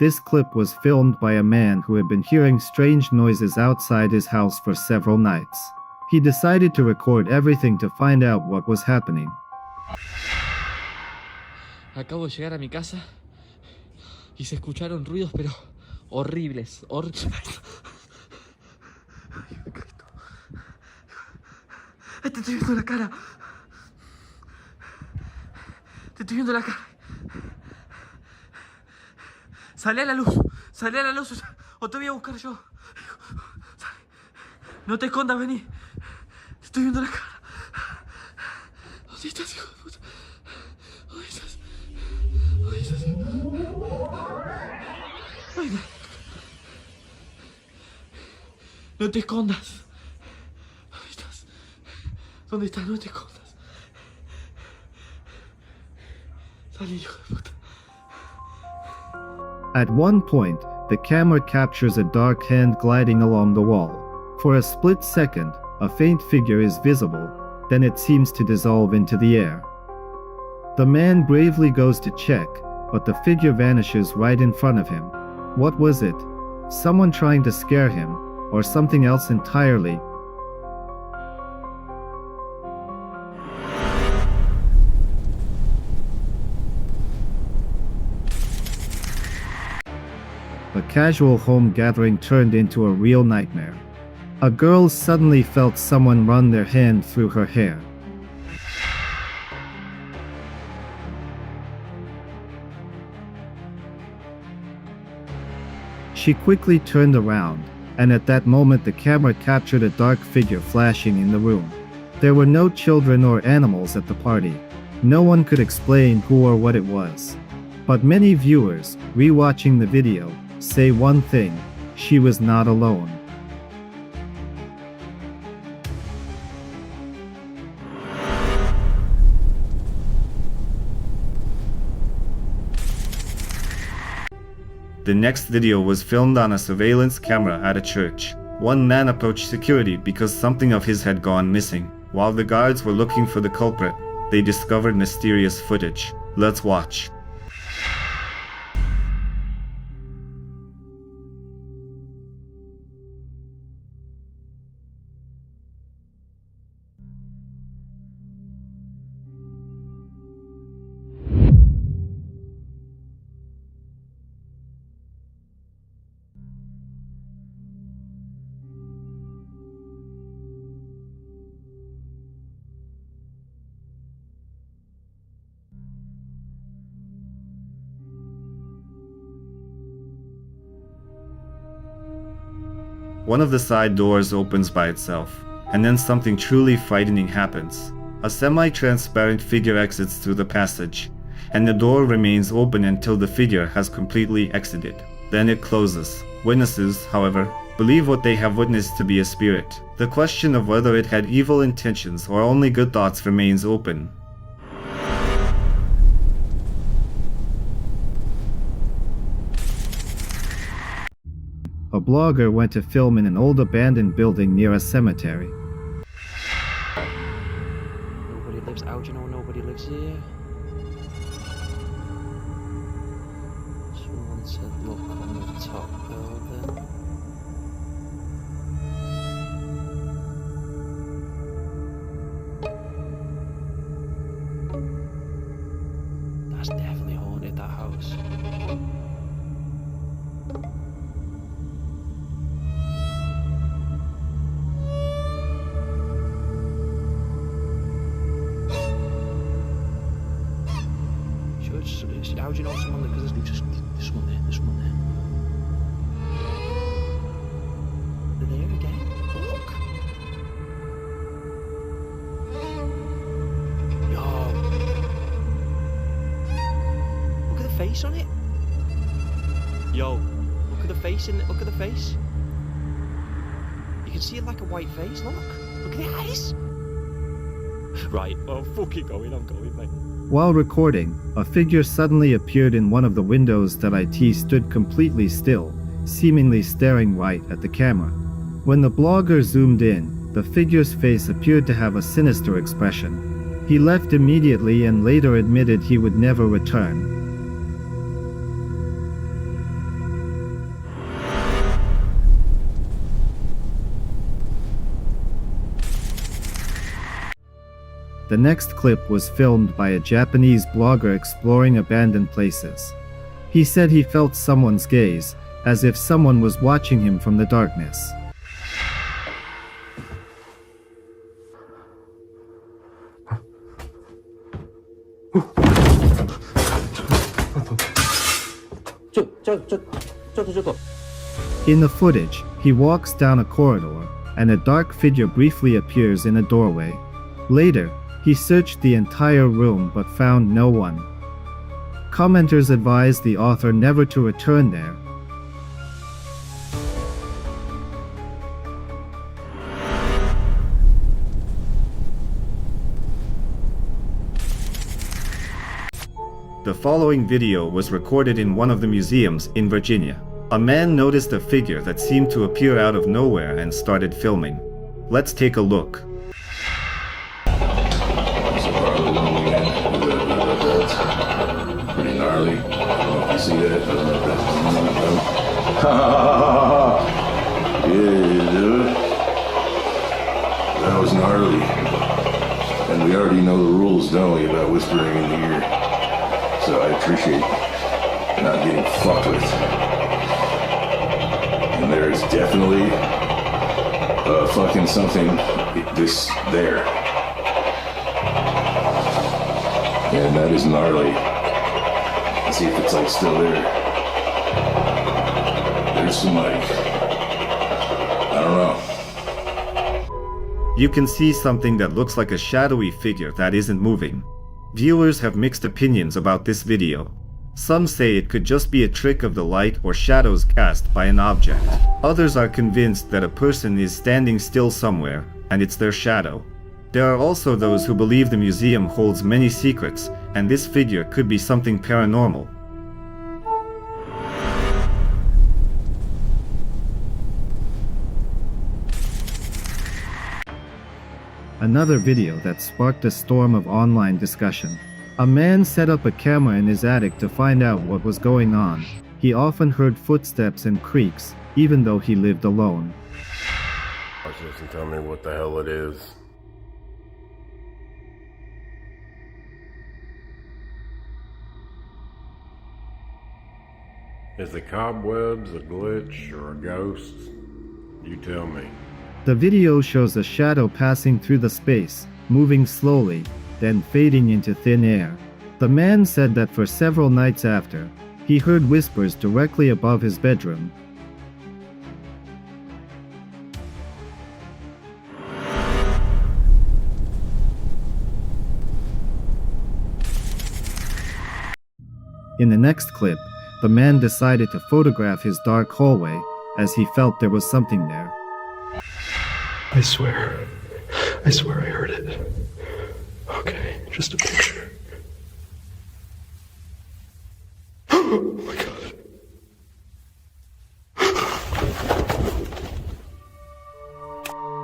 This clip was filmed by a man who had been hearing strange noises outside his house for several nights. He decided to record everything to find out what was happening. Acabo de llegar a mi casa y se escucharon ruidos, pero horribles. Te estoy viendo la cara. Te estoy viendo la cara. Salí a la luz, o te voy a buscar yo. No te escondas, vení. Te estoy viendo la cara. ¿Dónde estás, hijo de puta? ¿Dónde estás? ¿Dónde estás? Ay, no. No te escondas. ¿Dónde estás? ¿Dónde estás? No te escondas. Salí, hijo de puta. At one point, the camera captures a dark hand gliding along the wall. For a split second, a faint figure is visible, then it seems to dissolve into the air. The man bravely goes to check, but the figure vanishes right in front of him. What was it? Someone trying to scare him, or something else entirely? A casual home gathering turned into a real nightmare. A girl suddenly felt someone run their hand through her hair. She quickly turned around, and at that moment the camera captured a dark figure flashing in the room. There were no children or animals at the party. No one could explain who or what it was. But many viewers, rewatching the video, say one thing: she was not alone. The next video was filmed on a surveillance camera at a church. One man approached security because something of his had gone missing. While the guards were looking for the culprit, they discovered mysterious footage. Let's watch. One of the side doors opens by itself, and then something truly frightening happens. A semi-transparent figure exits through the passage, and the door remains open until the figure has completely exited. Then it closes. Witnesses, however, believe what they have witnessed to be a spirit. The question of whether it had evil intentions or only good thoughts remains open. A blogger went to film in an old abandoned building near a cemetery. Nobody lives out, you know, nobody lives here. Someone said look on the top building. That's definitely haunted, that house. How do you know someone? Because there's someone there. There's someone there. They're there again. Look. Yo. Look at the face on it. Yo. Look at the face in it. Look at the face. You can see it like a white face. Look. Look at the eyes. Right. Oh, fucking going. I'm going, mate. While recording, a figure suddenly appeared in one of the windows that IT stood completely still, seemingly staring right at the camera. When the blogger zoomed in, the figure's face appeared to have a sinister expression. He left immediately and later admitted he would never return. The next clip was filmed by a Japanese blogger exploring abandoned places. He said he felt someone's gaze, as if someone was watching him from the darkness. In the footage, he walks down a corridor, and a dark figure briefly appears in a doorway. Later, he searched the entire room but found no one. Commenters advised the author never to return there. The following video was recorded in one of the museums in Virginia. A man noticed a figure that seemed to appear out of nowhere and started filming. Let's take a look. Pretty gnarly. You see that? Yeah, dude. That was gnarly. And we already know the rules, don't we, about whispering in the ear. So I appreciate not getting fucked with. And there is definitely fucking something there. And that is gnarly. Let's see if it's like still there. There's some like, I don't know. You can see something that looks like a shadowy figure that isn't moving. Viewers have mixed opinions about this video. Some say it could just be a trick of the light or shadows cast by an object. Others are convinced that a person is standing still somewhere, and it's their shadow. There are also those who believe the museum holds many secrets, and this figure could be something paranormal. Another video that sparked a storm of online discussion. A man set up a camera in his attic to find out what was going on. He often heard footsteps and creaks, even though he lived alone. Watch this and tell me what the hell it is. Is the cobwebs a glitch or a ghost? You tell me. The video shows a shadow passing through the space, moving slowly, then fading into thin air. The man said that for several nights after, he heard whispers directly above his bedroom. In the next clip, the man decided to photograph his dark hallway, as he felt there was something there. I swear I heard it. Okay, just a picture. Oh my God.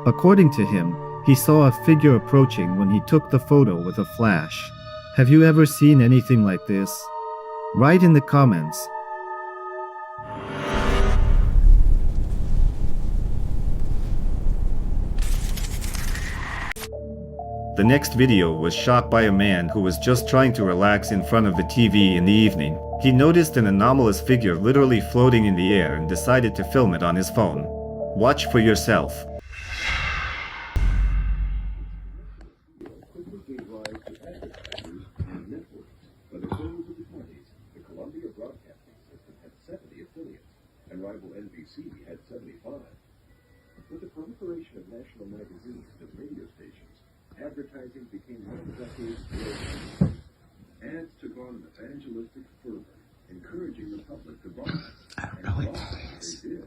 According to him, he saw a figure approaching when he took the photo with a flash. Have you ever seen anything like this? Write in the comments. The next video was shot by a man who was just trying to relax in front of the TV in the evening. He noticed an anomalous figure literally floating in the air and decided to film it on his phone. Watch for yourself. Had 75. With the proliferation of national magazines and radio stations, advertising became one decade's growth. Ads took on an evangelistic fervor, encouraging the public to buy. And buy, they did.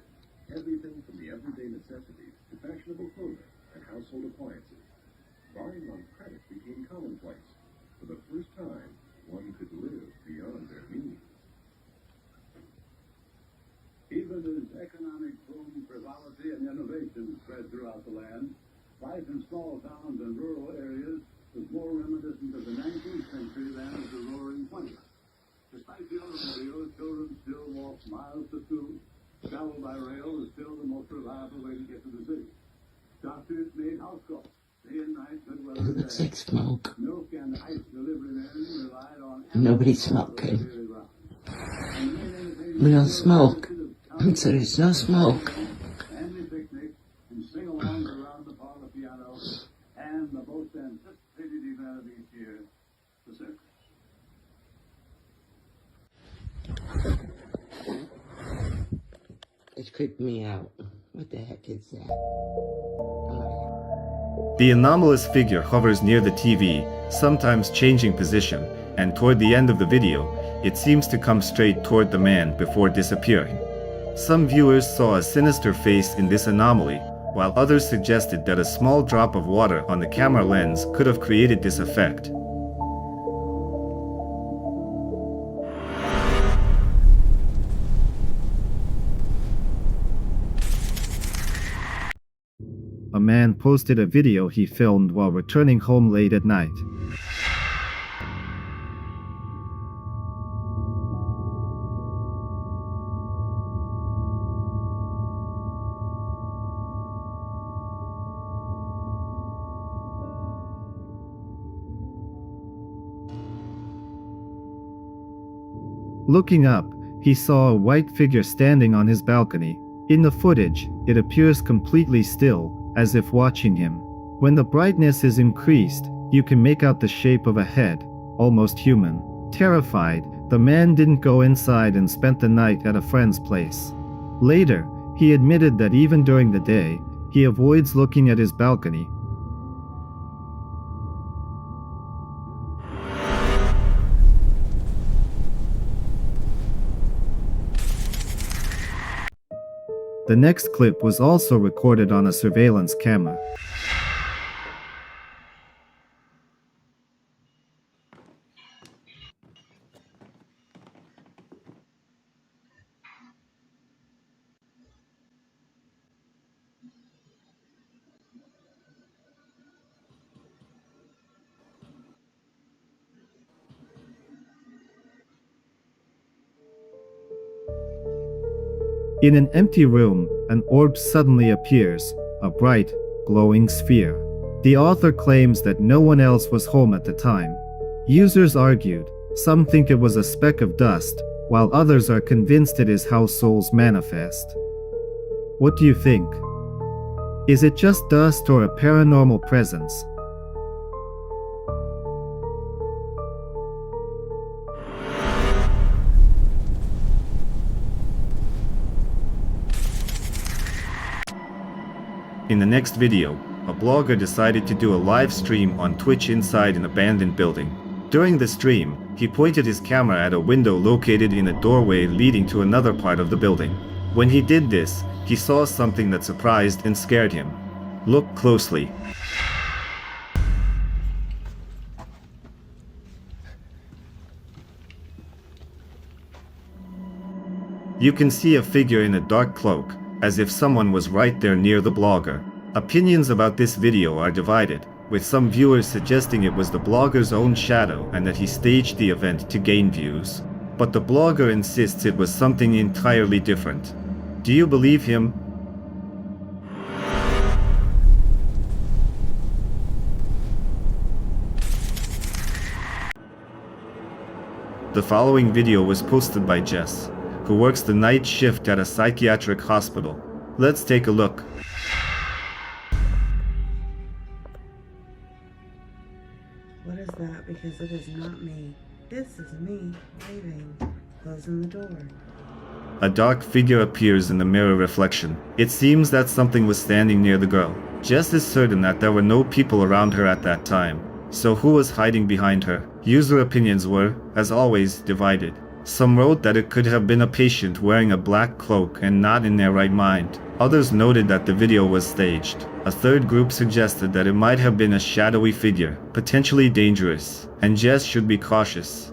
Everything from the everyday necessities to fashionable clothing and household appliances. Buying on credit became commonplace. For the first time, one could live beyond their means. Even as economic boom, frivolity, and innovation spread throughout the land, life in small towns and rural areas was more reminiscent of the 19th century than of the roaring 20th. Despite the automobile, children still walk miles to school. Travel by rail is still the most reliable way to get to the city. Doctors made house calls. It looks like smoke. Milk and ice delivery men relied on Nobody's smoking. We don't smoke. So there's no smoke. family picnic and sing-alongs around the parlor piano and the most anticipated event of each year, the circus. It creeped me out. What the heck is that? The anomalous figure hovers near the TV, sometimes changing position, and toward the end of the video, it seems to come straight toward the man before disappearing. Some viewers saw a sinister face in this anomaly, while others suggested that a small drop of water on the camera lens could have created this effect. A man posted a video he filmed while returning home late at night. Looking up, he saw a white figure standing on his balcony. In the footage, it appears completely still, as if watching him. When the brightness is increased, you can make out the shape of a head, almost human. Terrified, the man didn't go inside and spent the night at a friend's place. Later, he admitted that even during the day, he avoids looking at his balcony. The next clip was also recorded on a surveillance camera. In an empty room, an orb suddenly appears, a bright, glowing sphere. The author claims that no one else was home at the time. Users argued, some think it was a speck of dust, while others are convinced it is how souls manifest. What do you think? Is it just dust or a paranormal presence? In the next video, a blogger decided to do a live stream on Twitch inside an abandoned building. During the stream, he pointed his camera at a window located in a doorway leading to another part of the building. When he did this, he saw something that surprised and scared him. Look closely. You can see a figure in a dark cloak, as if someone was right there near the blogger. Opinions about this video are divided, with some viewers suggesting it was the blogger's own shadow and that he staged the event to gain views. But the blogger insists it was something entirely different. Do you believe him? The following video was posted by Jess, who works the night shift at a psychiatric hospital. Let's take a look. What is that? Because it is not me. This is me leaving, closing the door. A dark figure appears in the mirror reflection. It seems that something was standing near the girl. Jess is certain that there were no people around her at that time. So who was hiding behind her? User opinions were, as always, divided. Some wrote that it could have been a patient wearing a black cloak and not in their right mind. Others noted that the video was staged. A third group suggested that it might have been a shadowy figure, potentially dangerous, and Jess should be cautious.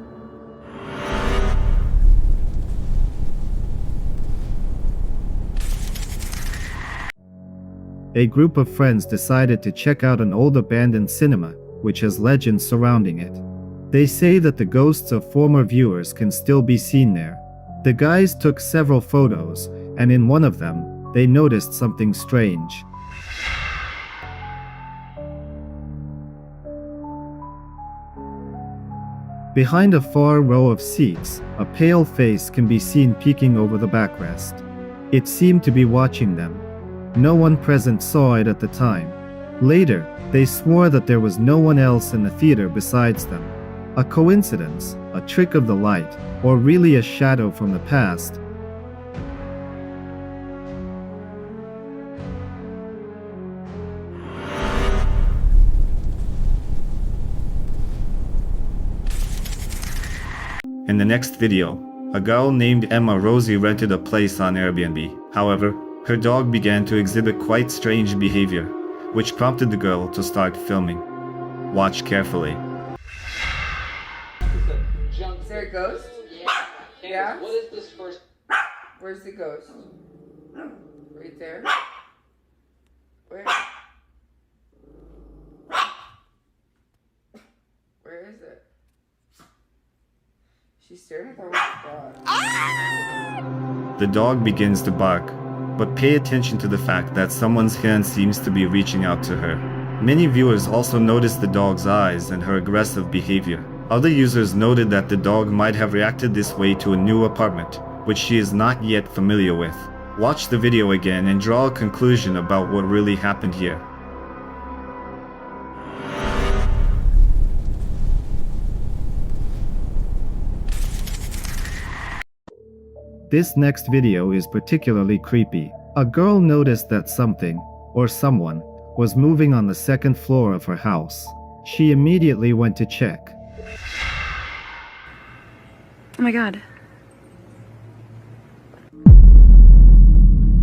A group of friends decided to check out an old abandoned cinema, which has legends surrounding it. They say that the ghosts of former viewers can still be seen there. The guys took several photos, and in one of them, they noticed something strange. Behind a far row of seats, a pale face can be seen peeking over the backrest. It seemed to be watching them. No one present saw it at the time. Later, they swore that there was no one else in the theater besides them. A coincidence, a trick of the light, or really a shadow from the past? In the next video, a girl named Emma Rosie rented a place on Airbnb. However, her dog began to exhibit quite strange behavior, which prompted the girl to start filming. Watch carefully. Is there a ghost? Yeah? What is this first? Where's the ghost? Right there? Where? Where is it? She's staring at the wrong spot. The dog begins to bark, but pay attention to the fact that someone's hand seems to be reaching out to her. Many viewers also noticed the dog's eyes and her aggressive behavior. Other users noted that the dog might have reacted this way to a new apartment, which she is not yet familiar with. Watch the video again and draw a conclusion about what really happened here. This next video is particularly creepy. A girl noticed that something, or someone, was moving on the second floor of her house. She immediately went to check. Oh my god.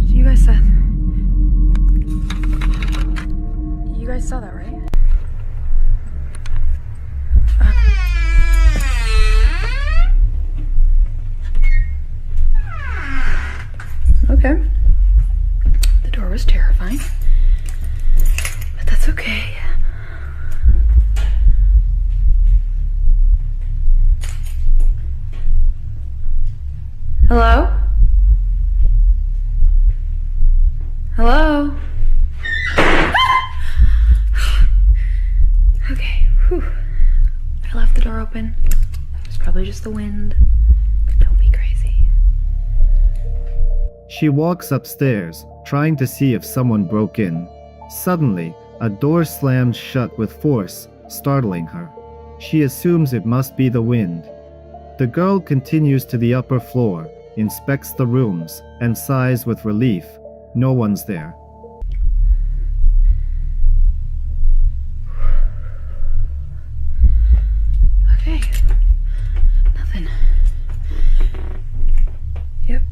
So you guys saw that, right? Okay. The door was terrifying, but that's okay. Hello? Hello? Okay, whew. I left the door open. It was probably just the wind. Don't be crazy. She walks upstairs, trying to see if someone broke in. Suddenly, a door slams shut with force, startling her. She assumes it must be the wind. The girl continues to the upper floor, inspects the rooms, and sighs with relief. No one's there. Okay. Nothing. Yep.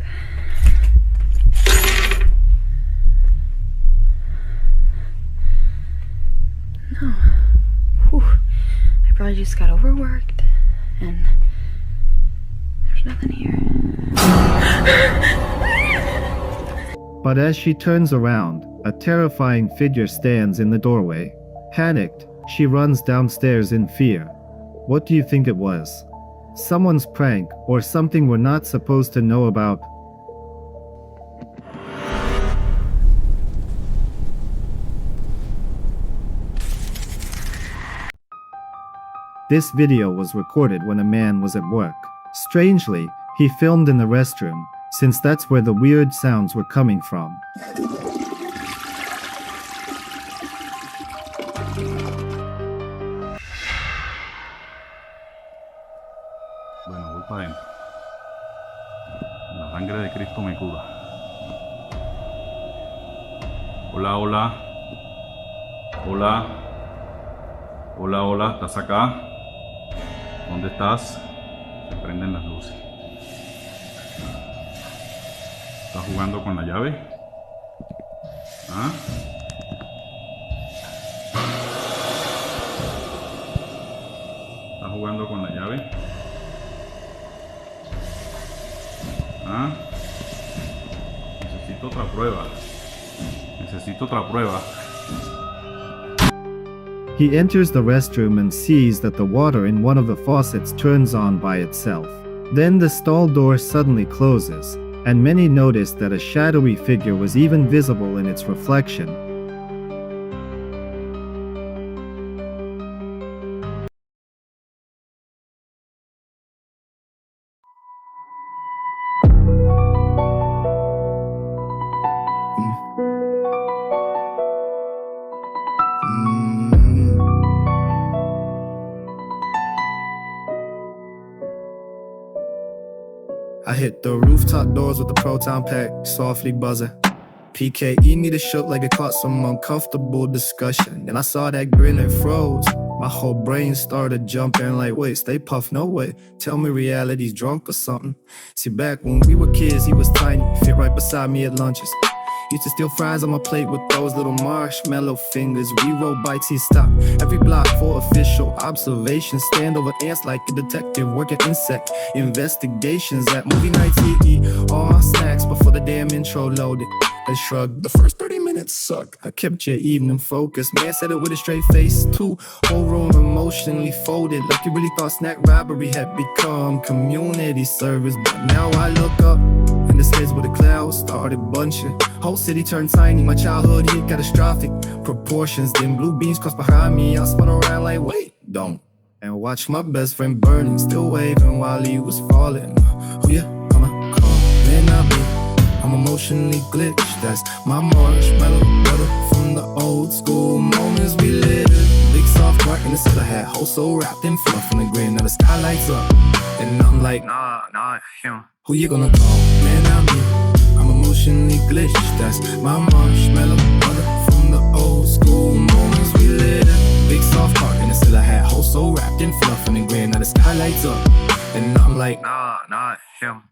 No. Whew. I probably just got overworked and there's nothing here. But as she turns around, a terrifying figure stands in the doorway. Panicked, she runs downstairs in fear. What do you think it was? Someone's prank or something we're not supposed to know about? This video was recorded when a man was at work. Strangely, he filmed in the restroom, since that's where the weird sounds were coming from. Bueno, voy para adentro. La sangre de Cristo me cura. Hola, hola. Hola. Hola, hola, ¿estás acá? ¿Dónde estás? Se prenden las luces. ¿Estás jugando con la llave? ¿Ah? ¿Estás jugando con la llave? ¿Ah? Necesito otra prueba. Necesito otra prueba. He enters the restroom and sees that the water in one of the faucets turns on by itself. Then the stall door suddenly closes, and many noticed that a shadowy figure was even visible in its reflection. hit the rooftop doors with the proton pack, softly buzzing. PKE me to shook like it caught some uncomfortable discussion. And I saw that grin and froze. My whole brain started jumping like, wait, stay puffed, no way. Tell me reality's drunk or something. See, back when we were kids, he was tiny, fit right beside me at lunches. Used to steal fries on my plate with those little marshmallow fingers. Reroll bites, he stopped every block for official observation. Stand over ants like a detective, working insect investigations. At movie nights, he eat all snacks before the damn intro loaded. I shrugged, the first 30 minutes suck. I kept your evening focused. Man said it with a straight face too. Whole room emotionally folded, like you really thought snack robbery had become community service. But now I look up and the skids with the clouds started bunching. Whole city turned tiny, my childhood hit catastrophic proportions. Then blue beams crossed behind me, I spun around like wait, don't. And watch my best friend burning, still waving while he was falling. Who you gonna call? Man, not me, I'm emotionally glitched. That's my marshmallow brother from the old school moments we lived. Big soft part in the cellar hat, whole soul wrapped in fluff and a grin. Now the sky lights up, and I'm like, nah, him. Who you gonna call? Man, not me, I'm emotionally glitched. That's my marshmallow brother from the old school moments we lived. Big soft part in the cellar hat, whole soul wrapped in fluff and a grin. Now the sky lights up, and I'm like, nah, him.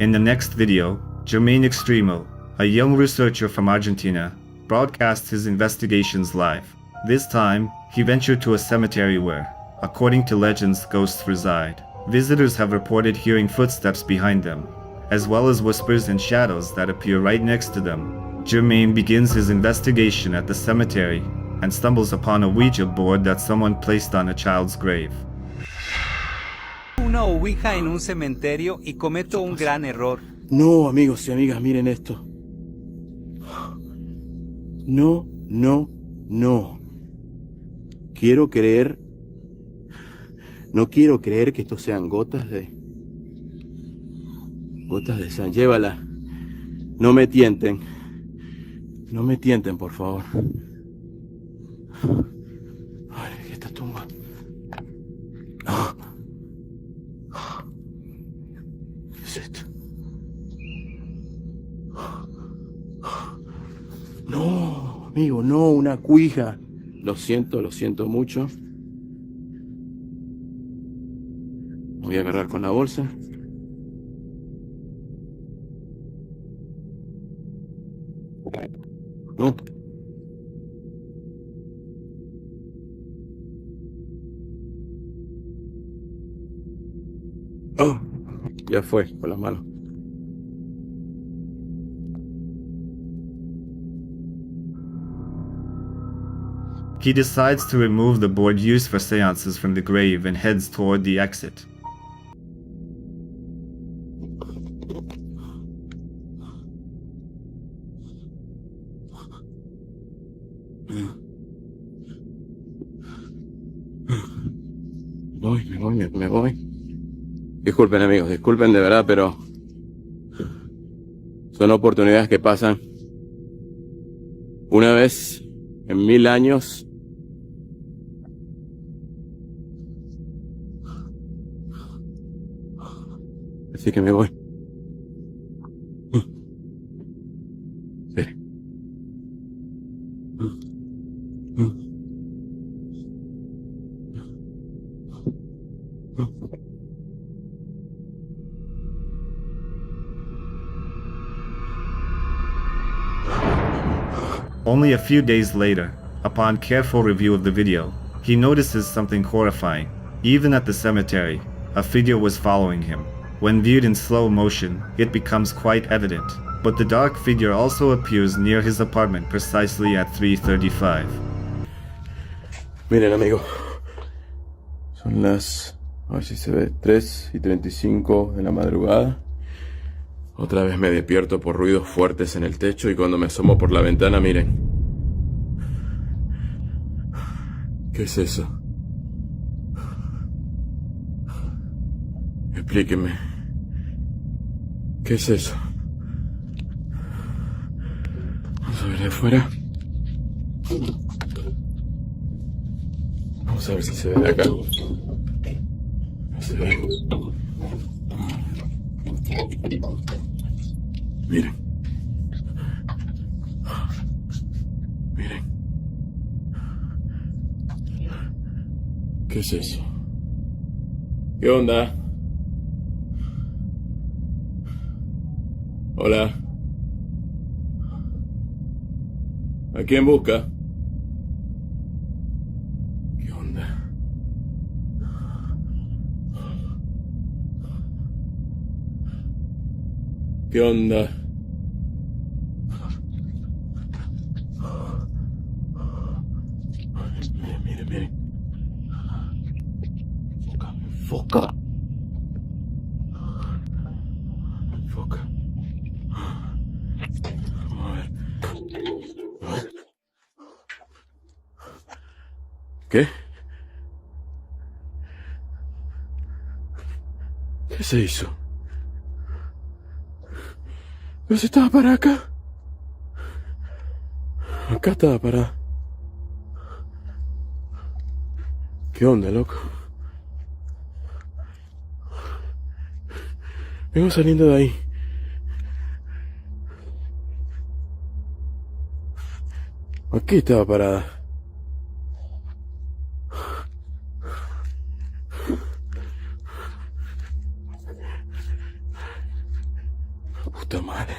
In the next video, Jermaine Extremo, a young researcher from Argentina, broadcasts his investigations live. This time, he ventured to a cemetery where, according to legends, ghosts reside. Visitors have reported hearing footsteps behind them, as well as whispers and shadows that appear right next to them. Jermaine begins his investigation at the cemetery and stumbles upon a ouija board that someone placed on a child's grave. Una ouija en un cementerio y cometo un gran error. No, amigos y amigas, miren esto. No. No quiero creer que estos sean gotas de sangre. Llévala. No me tienten. No me tienten, por favor. Ay, esta tumba. ¿Qué es esto? No, amigo, no, una cuija. Lo siento mucho. Voy a agarrar con la bolsa. No. Oh, ya fue, con las manos. He decides to remove the board used for seances from the grave and heads toward the exit. Me voy. Disculpen, amigos, disculpen de verdad, pero son oportunidades que pasan una vez en 1000 años. Así que me voy. Sí. Only a few days later, upon careful review of the video, he notices something horrifying. Even at the cemetery, a figure was following him. When viewed in slow motion, it becomes quite evident, but the dark figure also appears near his apartment precisely at 3:35. Miren, amigo, son las, a ver si se ve, 3:35 de la madrugada. Otra vez me despierto por ruidos fuertes en el techo y cuando me asomo por la ventana, miren, ¿Qué es eso? Explíqueme. ¿Qué es eso? Vamos a ver de afuera. Vamos a ver si se ve de acá. No se ve. Miren. Miren. ¿Qué es eso? ¿Qué onda? Hola. ¿A quién busca? ¿Qué onda? ¿Qué onda? Miren, miren, miren. Enfoca. Enfoca. Vamos a ver. A ver. ¿Qué? ¿Qué se hizo? ¿Pero si estaba para acá? Acá estaba para... ¿Qué onda, loco? Vengo saliendo de ahí. Aquí estaba parada. Puta madre.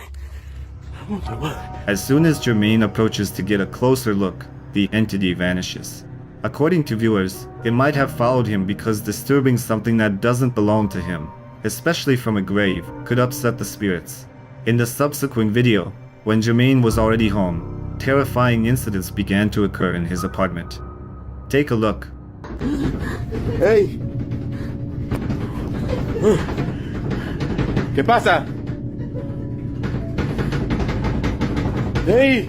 Puta madre. As soon as Jermaine approaches to get a closer look, the entity vanishes. According to viewers, it might have followed him because disturbing something that doesn't belong to him, especially from a grave, could upset the spirits. In the subsequent video, when Jermaine was already home, terrifying incidents began to occur in his apartment. Take a look. ¡Hey! ¿Qué pasa? ¡Hey!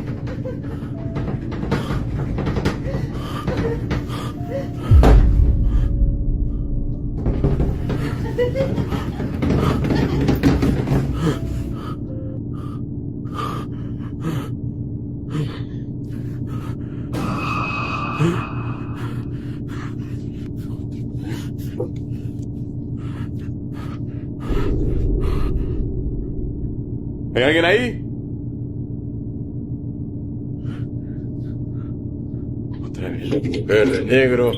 ¿Hay alguien ahí? Otra vez, verde, negro.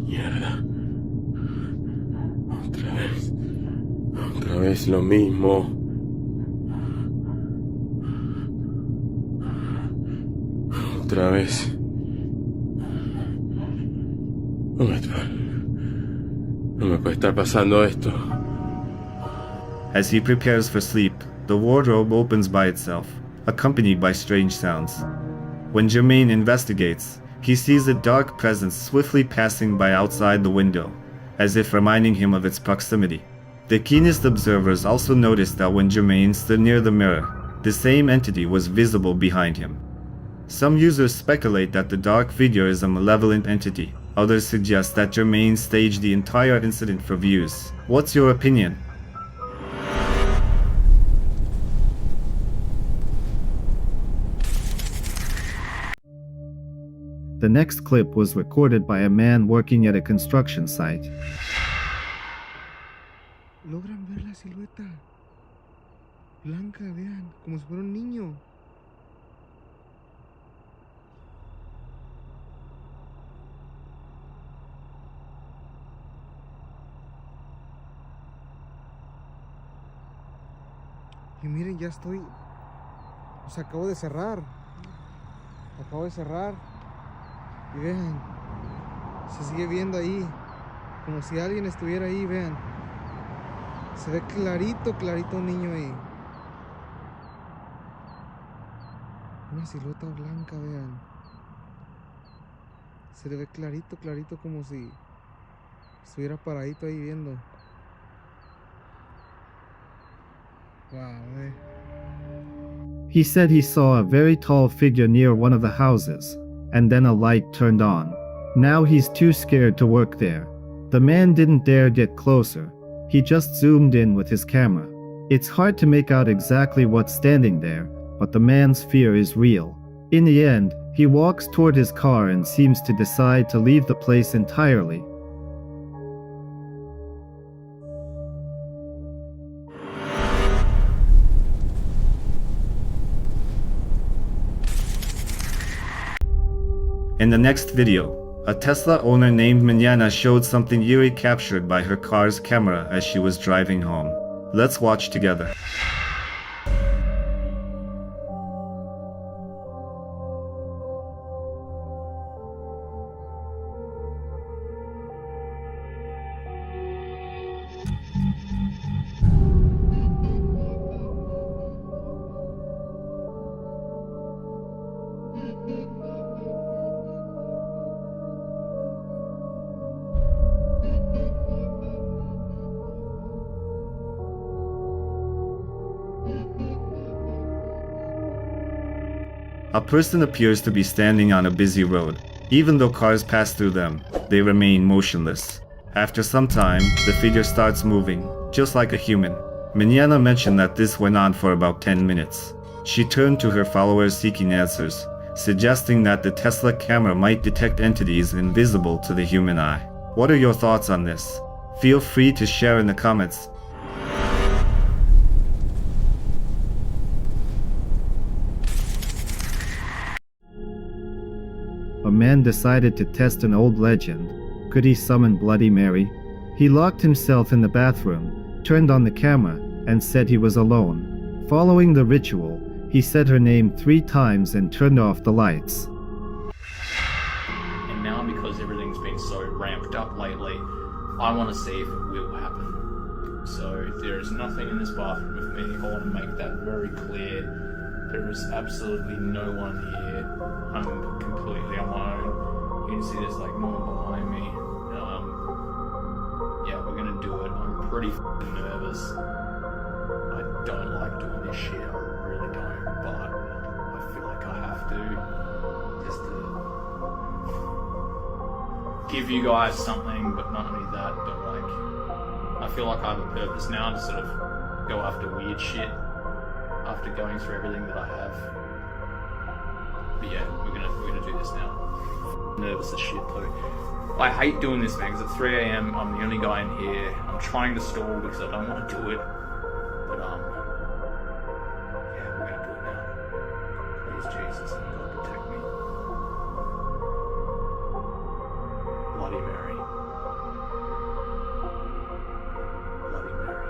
Mierda. Otra vez lo mismo. Otra vez. No me puede estar pasando esto. As he prepares for sleep, the wardrobe opens by itself, accompanied by strange sounds. When Jermaine investigates, he sees a dark presence swiftly passing by outside the window, as if reminding him of its proximity. The keenest observers also noticed that when Jermaine stood near the mirror, the same entity was visible behind him. Some users speculate that the dark figure is a malevolent entity. Others suggest that Jermaine staged the entire incident for views. What's your opinion? The next clip was recorded by a man working at a construction site. Logran ver la silueta blanca, vean, como si fuera un niño. Y miren, ya estoy, o sea, acabo de cerrar. Y vean, se sigue viendo ahí, como si alguien estuviera ahí, vean. Se ve clarito, clarito un niño ahí. Una silueta blanca, vean. Se le ve clarito, clarito como si estuviera paradito ahí viendo. Wow, He said he saw a very tall figure near one of the houses, and then a light turned on. Now he's too scared to work there. The man didn't dare get closer. He just zoomed in with his camera. It's hard to make out exactly what's standing there, but the man's fear is real. In the end, he walks toward his car and seems to decide to leave the place entirely. In the next video, a Tesla owner named Mignana showed something eerie captured by her car's camera as she was driving home. Let's watch together. A person appears to be standing on a busy road. Even though cars pass through them, they remain motionless. After some time, the figure starts moving, just like a human. Mignana mentioned that this went on for about 10 minutes. She turned to her followers seeking answers, suggesting that the Tesla camera might detect entities invisible to the human eye. What are your thoughts on this? Feel free to share in the comments. A man decided to test an old legend. Could he summon Bloody Mary? He locked himself in the bathroom, turned on the camera, and said he was alone. Following the ritual, he said her name 3 times and turned off the lights. And now, because everything's been so ramped up lately, I want to see if it will happen. So there is nothing in this bathroom with me. I want to make that very clear. There is absolutely no one here. I'm completely on my own. You can see there's like no one behind me. Yeah, we're gonna do it. I'm pretty f***ing nervous. I don't like doing this shit. I really don't. But I feel like I have to. Just to give you guys something, but not only that, but like, I feel like I have a purpose now to sort of go after weird shit. After going through everything that I have. But yeah, we're gonna do this now. Nervous as shit though. I hate doing this, man, because at 3 AM I'm the only guy in here. I'm trying to stall because I don't want to do it. But yeah, we're gonna do it now. Please Jesus and God protect me. Bloody Mary. Bloody Mary.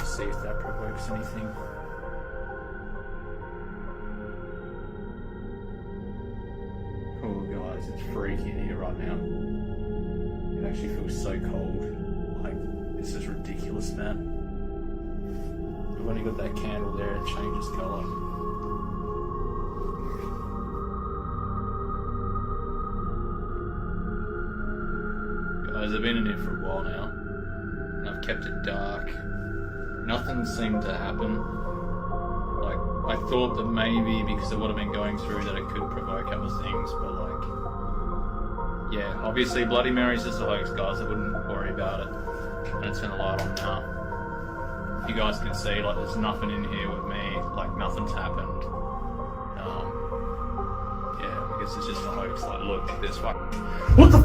See if that provokes anything. Oh guys, it's freaky in here right now. It actually feels so cold. Like, this is ridiculous, man. We've only got that candle there, it changes colour. Guys, I've been in here for a while now, and I've kept it dark. Nothing seemed to happen. Like, I thought that maybe because of what I've been going through that it could provoke other things, but like, yeah, obviously Bloody Mary's just a hoax, guys. I wouldn't worry about it. And it's gonna light on now. You guys can see, like, there's nothing in here with me. Like, nothing's happened. Yeah, I guess it's just a hoax. Like, look, there's what the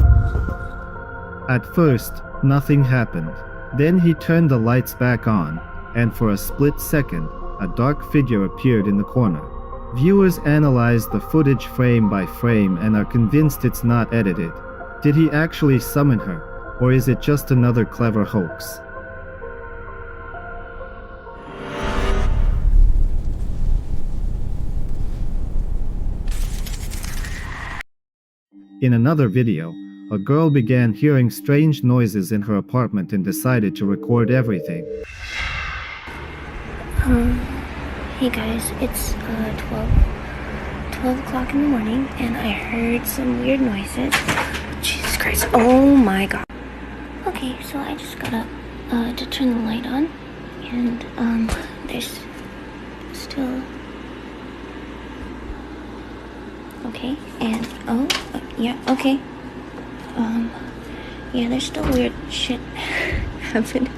At first, nothing happened. Then he turned the lights back on, and for a split second, a dark figure appeared in the corner. Viewers analyzed the footage frame by frame and are convinced it's not edited. Did he actually summon her? Or is it just another clever hoax? In another video, a girl began hearing strange noises in her apartment and decided to record everything. Hey guys, it's 12 o'clock in the morning, and I heard some weird noises. Jesus Christ, oh my god. Okay, so I just got up to turn the light on, and there's still... Okay, and yeah, okay. Yeah, there's still weird shit happening.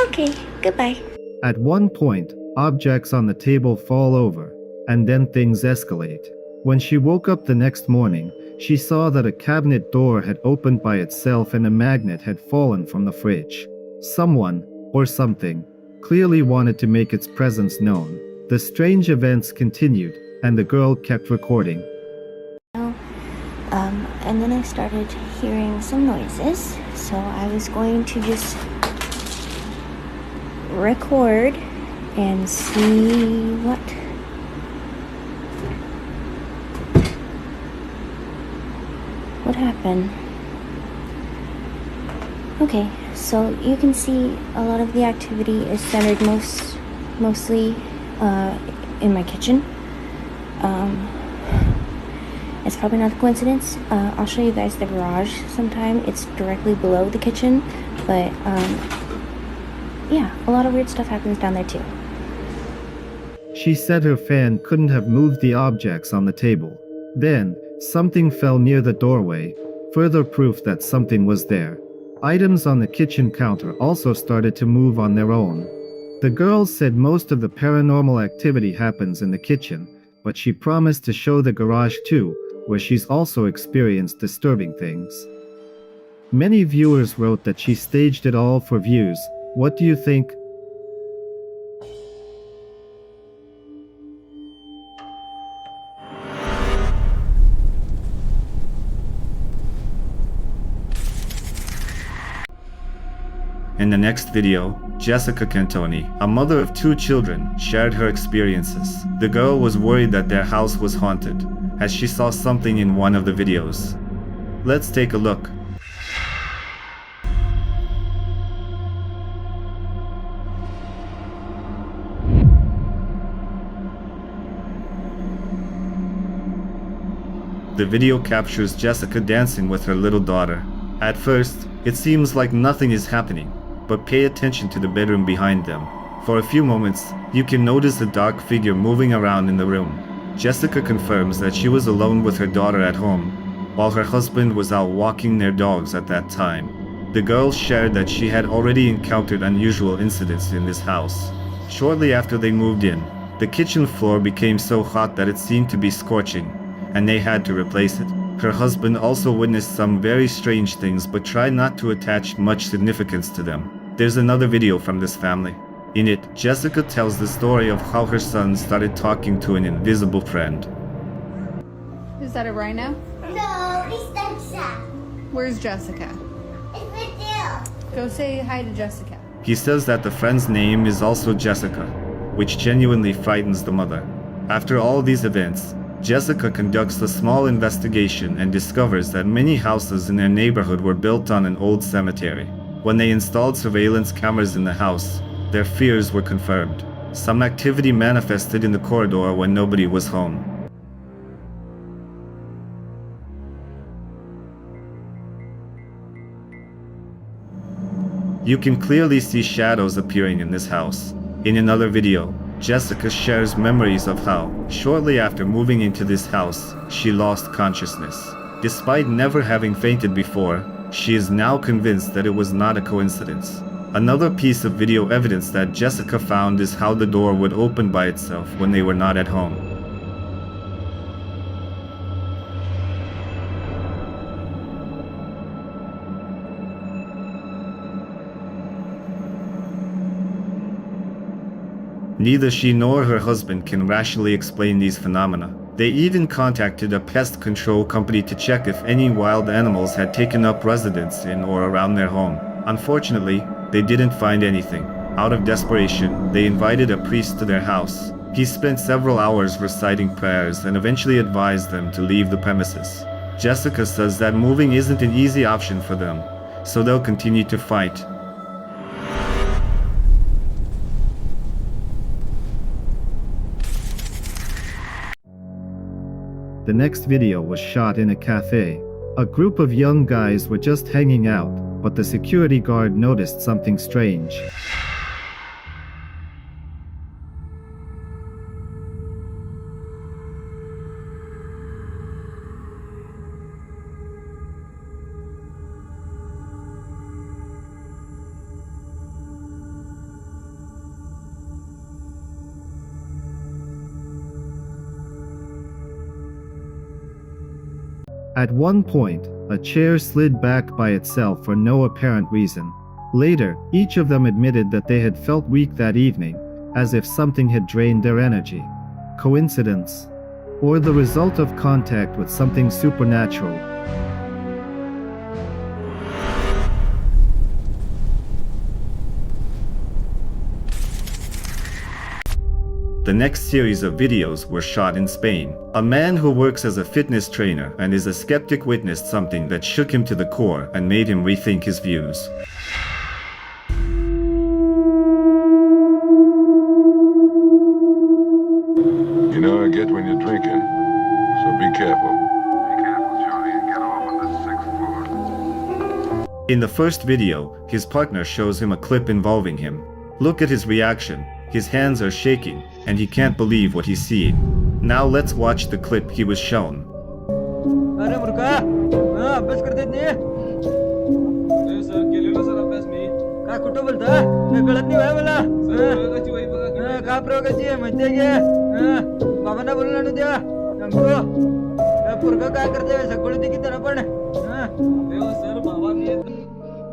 Okay, goodbye. At one point, objects on the table fall over, and then things escalate. When she woke up the next morning, she saw that a cabinet door had opened by itself and a magnet had fallen from the fridge. Someone, or something, clearly wanted to make its presence known. The strange events continued, and the girl kept recording. And then I started hearing some noises, so I was going to just record and see what happened. Okay, so you can see a lot of the activity is centered mostly in my kitchen. It's probably not a coincidence. I'll show you guys the garage sometime. It's directly below the kitchen, but yeah, a lot of weird stuff happens down there too. She said her fan couldn't have moved the objects on the table. Then, something fell near the doorway, further proof that something was there. Items on the kitchen counter also started to move on their own. The girl said most of the paranormal activity happens in the kitchen, but she promised to show the garage too, where she's also experienced disturbing things. Many viewers wrote that she staged it all for views. What do you think? In the next video, Jessica Cantoni, a mother of 2 children, shared her experiences. The girl was worried that their house was haunted, as she saw something in one of the videos. Let's take a look. The video captures Jessica dancing with her little daughter. At first, it seems like nothing is happening, but pay attention to the bedroom behind them. For a few moments, you can notice a dark figure moving around in the room. Jessica confirms that she was alone with her daughter at home, while her husband was out walking their dogs at that time. The girl shared that she had already encountered unusual incidents in this house. Shortly after they moved in, the kitchen floor became so hot that it seemed to be scorching, and they had to replace it. Her husband also witnessed some very strange things but tried not to attach much significance to them. There's another video from this family. In it, Jessica tells the story of how her son started talking to an invisible friend. Is that a rhino? No, it's Jessica. Where's Jessica? It's right there. Go say hi to Jessica. He says that the friend's name is also Jessica, which genuinely frightens the mother. After all these events, Jessica conducts a small investigation and discovers that many houses in their neighborhood were built on an old cemetery. When they installed surveillance cameras in the house, their fears were confirmed. Some activity manifested in the corridor when nobody was home. You can clearly see shadows appearing in this house. In another video, Jessica shares memories of how, shortly after moving into this house, she lost consciousness. Despite never having fainted before, she is now convinced that it was not a coincidence. Another piece of video evidence that Jessica found is how the door would open by itself when they were not at home. Neither she nor her husband can rationally explain these phenomena. They even contacted a pest control company to check if any wild animals had taken up residence in or around their home. Unfortunately, they didn't find anything. Out of desperation, they invited a priest to their house. He spent several hours reciting prayers and eventually advised them to leave the premises. Jessica says that moving isn't an easy option for them, so they'll continue to fight. The next video was shot in a cafe. A group of young guys were just hanging out, but the security guard noticed something strange. At one point, a chair slid back by itself for no apparent reason. Later, each of them admitted that they had felt weak that evening, as if something had drained their energy. Coincidence? Or the result of contact with something supernatural? The next series of videos were shot in Spain. A man who works as a fitness trainer and is a skeptic witnessed something that shook him to the core and made him rethink his views. You know I get when you're drinking, so be careful. Be careful, Charlie, and get off on the 6th floor. In the first video, his partner shows him a clip involving him. Look at his reaction. His hands are shaking, and he can't believe what he's seeing. Now let's watch the clip he was shown.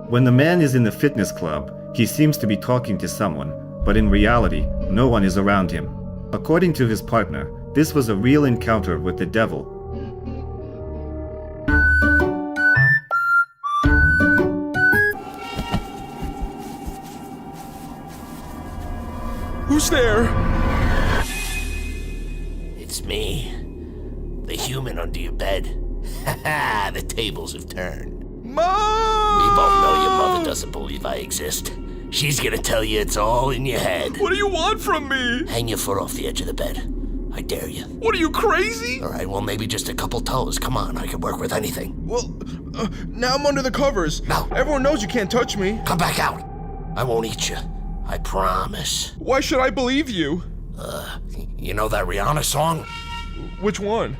When the man is in the fitness club, he seems to be talking to someone, but in reality, no one is around him. According to his partner, this was a real encounter with the devil. Who's there? It's me. The human under your bed. Ha the tables have turned. Mom! We both know your mother doesn't believe I exist. She's gonna tell you it's all in your head. What do you want from me? Hang your foot off the edge of the bed. I dare you. What are you, crazy? Alright, well maybe just a couple toes. Come on, I can work with anything. Well, now I'm under the covers. No. Everyone knows you can't touch me. Come back out. I won't eat you. I promise. Why should I believe you? You know that Rihanna song? Which one?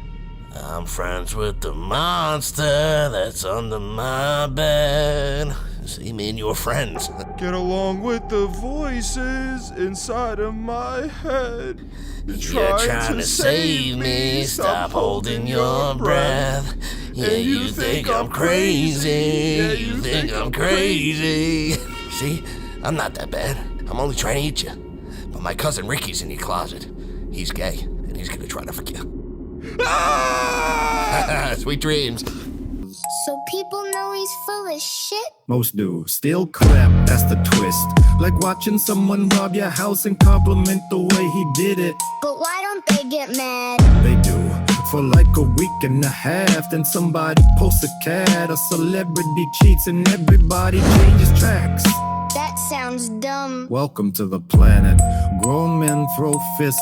I'm friends with the monster that's under my bed. See, me and you are friends. Get along with the voices inside of my head. You're trying to save me. Stop holding your breath. Yeah, you think I'm crazy. You think I'm crazy. See, I'm not that bad. I'm only trying to eat you. But my cousin Ricky's in your closet. He's gay, and he's gonna try to fuck you. Sweet dreams. So people know he's full of shit? Most do. Still crap, that's the twist. Like watching someone rob your house and compliment the way he did it. But why don't they get mad? They do. For like a week and a half, then somebody posts a cat. A celebrity cheats and everybody changes tracks. That sounds dumb. Welcome to the planet. Grown men throw fists.